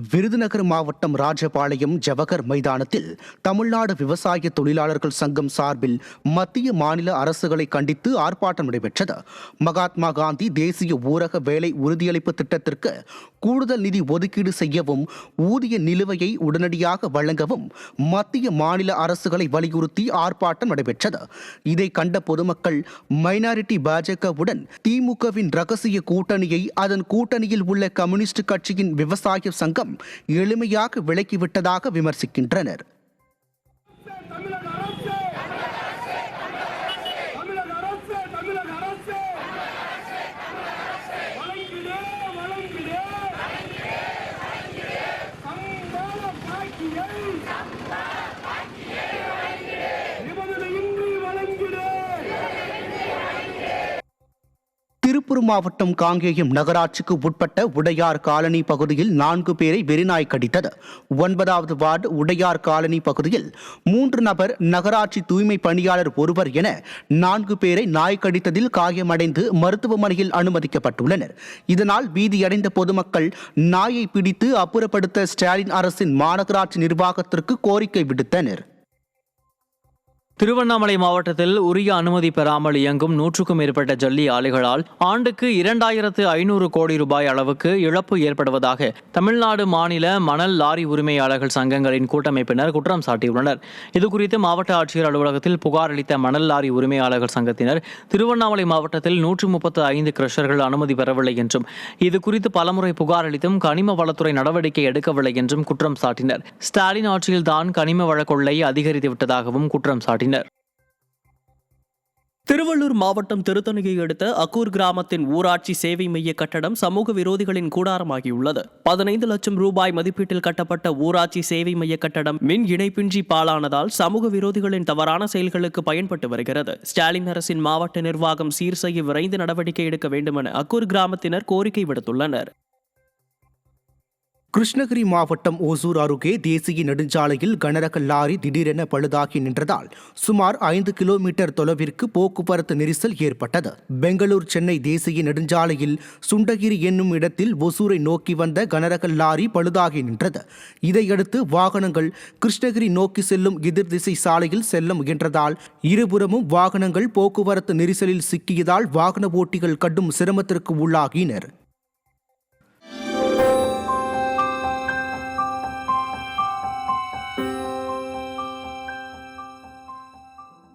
விருதுநகர் மாவட்டம் ராஜபாளையம் ஜவஹர் மைதானத்தில் தமிழ்நாடு விவசாய தொழிலாளர்கள் சங்கம் சார்பில் மத்திய மாநில அரசுகளை கண்டித்து ஆர்ப்பாட்டம் நடைபெற்றது. மகாத்மா காந்தி தேசிய ஊரக வேலை உறுதியளிப்பு திட்டத்திற்கு கூடுதல் நிதி ஒதுக்கீடு செய்யவும், ஊதிய நிலுவையை உடனடியாக வழங்கவும் மத்திய மாநில அரசுகளை வலியுறுத்தி ஆர்ப்பாட்டம் நடைபெற்றது. இதை கண்ட பொதுமக்கள் மைனாரிட்டி பாஜகவுடன் திமுகவின் ரகசிய கூட்டணியை அதன் கூட்டணியில் உள்ள கம்யூனிஸ்ட் கட்சியின் விவசாய சங்கம் எளிமையாக விலக்கிவிட்டதாக விமர்சிக்கின்றனர். திருப்பூர் மாவட்டம் காங்கேயம் நகராட்சிக்கு உட்பட்ட உடையார் காலனி பகுதியில் 4 பேரை வெறிநாய் கடித்தது. 9வது வார்டு உடையார் காலனி பகுதியில் 3 நபர், நகராட்சி தூய்மை பணியாளர் ஒருவர் என 4 பேரை நாய் கடித்ததில் காயமடைந்து மருத்துவமனையில் அனுமதிக்கப்பட்டுள்ளனர். இதனால் பீதியடைந்த பொதுமக்கள் நாயை பிடித்து அப்புறப்படுத்த ஸ்டாலின் அரசின் மாநகராட்சி நிர்வாகத்திற்கு கோரிக்கை விடுத்தனர். திருவண்ணாமலை மாவட்டத்தில் உரிய அனுமதி பெறாமல் இயங்கும் 100க்கும் மேற்பட்ட ஜல்லி ஆலைகளால் ஆண்டுக்கு 2500 கோடி ரூபாய் அளவுக்கு இழப்பு ஏற்படுவதாக தமிழ்நாடு மாநில மணல் லாரி உரிமையாளர்கள் சங்கங்களின் கூட்டமைப்பினர் குற்றம் சாட்டியுள்ளனர். இதுகுறித்து மாவட்ட ஆட்சியர் அலுவலகத்தில் புகார் அளித்த மணல் லாரி உரிமையாளர்கள் சங்கத்தினர் திருவண்ணாமலை மாவட்டத்தில் 135 கிரஷர்கள் அனுமதி பெறவில்லை என்றும், இதுகுறித்து பலமுறை புகார் அளித்தும் கனிம வளத்துறை நடவடிக்கை எடுக்கவில்லை என்றும் குற்றம் சாட்டினர். ஸ்டாலின் ஆட்சியில்தான் கனிம வள கொள்ளை அதிகரித்து விட்டதாகவும் குற்றம் சாட்டினர். திருவள்ளூர் மாவட்டம் திருத்தணியை அடுத்த அக்கூர் கிராமத்தின் ஊராட்சி சேவை மைய கட்டடம் சமூக விரோதிகளின் கூடாரமாகியுள்ளது. 15 லட்சம் ரூபாய் மதிப்பீட்டில் கட்டப்பட்ட ஊராட்சி சேவை மைய கட்டடம் மின் இணைப்பின்றி பாழானதால் சமூக விரோதிகளின் தவறான செயல்களுக்கு பயன்பட்டு வருகிறது. ஸ்டாலின் அரசின் மாவட்ட நிர்வாகம் சீர் செய்ய விரைந்து நடவடிக்கை எடுக்க வேண்டுமென அக்கூர் கிராமத்தினர் கோரிக்கை விடுத்துள்ளனர். கிருஷ்ணகிரி மாவட்டம் ஓசூர் அருகே தேசிய நெடுஞ்சாலையில் கனரக லாரி திடீரென பழுதாகி நின்றதால் சுமார் 5 கிலோமீட்டர் தொலைவிற்கு போக்குவரத்து நெரிசல் ஏற்பட்டது. பெங்களூர் சென்னை தேசிய நெடுஞ்சாலையில் சுண்டகிரி என்னும் இடத்தில் ஒசூரை நோக்கி வந்த கனரக லாரி பழுதாகி நின்றது. இதையடுத்து வாகனங்கள் கிருஷ்ணகிரி நோக்கி செல்லும் எதிர் திசை சாலையில் செல்ல முயன்றதால் இருபுறமும் வாகனங்கள் போக்குவரத்து நெரிசலில் சிக்கியதால் வாகன ஓட்டிகள் கடும் சிரமத்திற்கு உள்ளாகினர்.